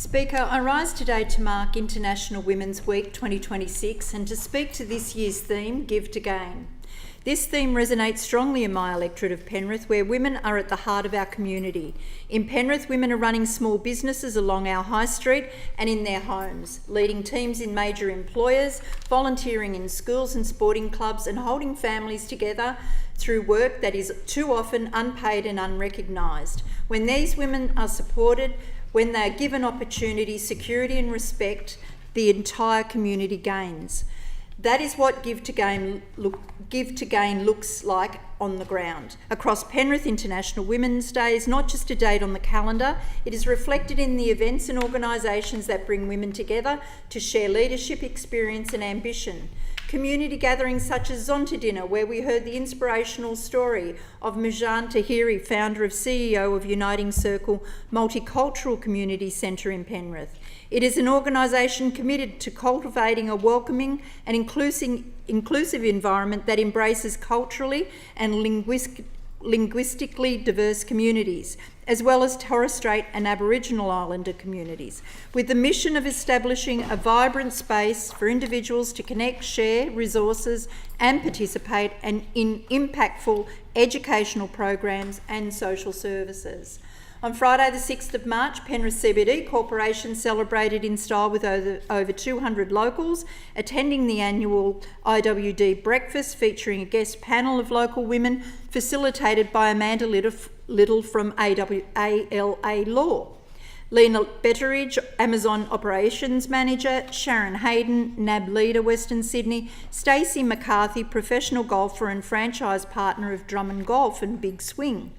Speaker, I rise today to mark International Women's Week 2026 and to speak to this year's theme, Give to Gain. This theme resonates strongly in my electorate of Penrith, where women are at the heart of our community. In Penrith, women are running small businesses along our high street and in their homes, leading teams in major employers, volunteering in schools and sporting clubs, and holding families together through work that is too often unpaid and unrecognised. When these women are supported, when they are given opportunity, security and respect, the entire community gains. That is what Give to Gain looks like on the ground. Across Penrith, International Women's Day is not just a date on the calendar, it is reflected in the events and organisations that bring women together to share leadership, experience and ambition. Community gatherings such as Zonta Dinner, where we heard the inspirational story of Mijan Tahiri, founder of CEO of Uniting Circle Multicultural Community Centre in Penrith. It is an organisation committed to cultivating a welcoming and inclusive environment that embraces culturally and linguistically diverse communities, as well as Torres Strait and Aboriginal Islander communities, with the mission of establishing a vibrant space for individuals to connect, share resources and participate in impactful educational programs and social services. On Friday the 6th of March, Penrith CBD Corporation celebrated in style with over 200 locals attending the annual IWD breakfast featuring a guest panel of local women facilitated by Amanda Little from ALA Law, Lena Betteridge, Amazon Operations Manager, Sharon Hayden, NAB Leader, Western Sydney, Stacey McCarthy, professional golfer and franchise partner of Drummond Golf and Big Swing.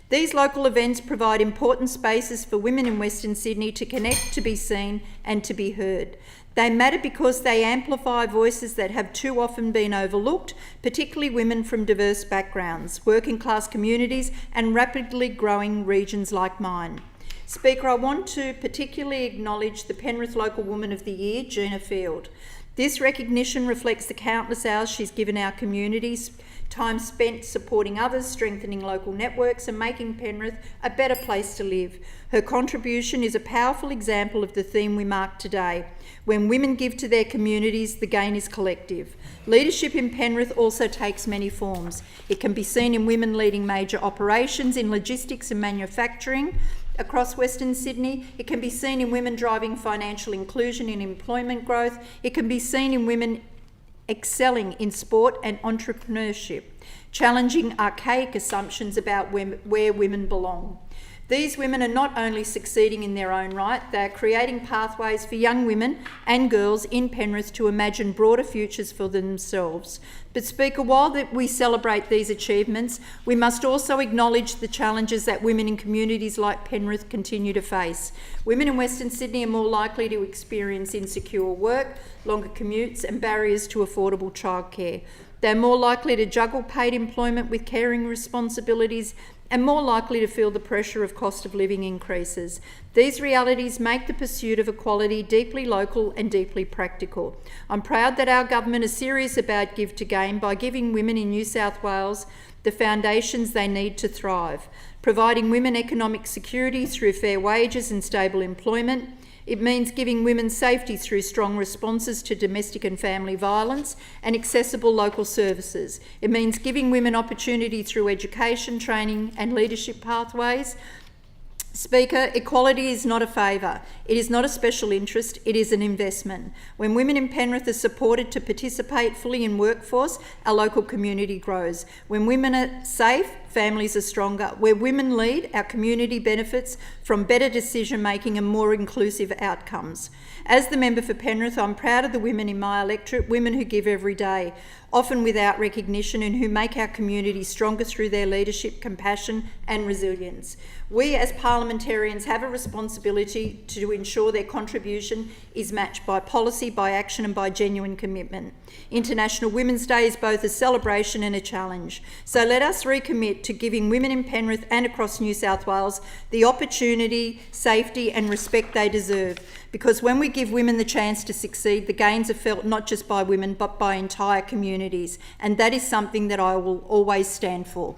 These local events provide important spaces for women in Western Sydney to connect, to be seen and to be heard. They matter because they amplify voices that have too often been overlooked, particularly women from diverse backgrounds, working class communities and rapidly growing regions like mine. Speaker, I want to particularly acknowledge the Penrith Local Woman of the Year, Gina Field. This recognition reflects the countless hours she's given our communities, time spent supporting others, strengthening local networks and making Penrith a better place to live. Her contribution is a powerful example of the theme we mark today. When women give to their communities, the gain is collective. Leadership in Penrith also takes many forms. It can be seen in women leading major operations in logistics and manufacturing across Western Sydney. It can be seen in women driving financial inclusion and employment growth. It can be seen in women excelling in sport and entrepreneurship, challenging archaic assumptions about where women belong. These women are not only succeeding in their own right, they are creating pathways for young women and girls in Penrith to imagine broader futures for themselves. But Speaker, while we celebrate these achievements, we must also acknowledge the challenges that women in communities like Penrith continue to face. Women in Western Sydney are more likely to experience insecure work, longer commutes and barriers to affordable childcare. They're more likely to juggle paid employment with caring responsibilities and more likely to feel the pressure of cost of living increases. These realities make the pursuit of equality deeply local and deeply practical. I'm proud that our government is serious about Give to Gain by giving women in New South Wales the foundations they need to thrive, providing women economic security through fair wages and stable employment. It means giving women safety through strong responses to domestic and family violence and accessible local services. It means giving women opportunity through education, training and leadership pathways. Speaker, equality is not a favour. It is not a special interest, it is an investment. When women in Penrith are supported to participate fully in workforce, our local community grows. When women are safe, families are stronger. Where women lead, our community benefits from better decision making and more inclusive outcomes. As the member for Penrith, I'm proud of the women in my electorate, women who give every day, often without recognition, and who make our community stronger through their leadership, compassion and resilience. We as parliamentarians have a responsibility to ensure their contribution is matched by policy, by action and by genuine commitment. International Women's Day is both a celebration and a challenge. So let us recommit to giving women in Penrith and across New South Wales the opportunity, safety and respect they deserve. Because when we give women the chance to succeed, the gains are felt not just by women but by entire communities. And that is something that I will always stand for.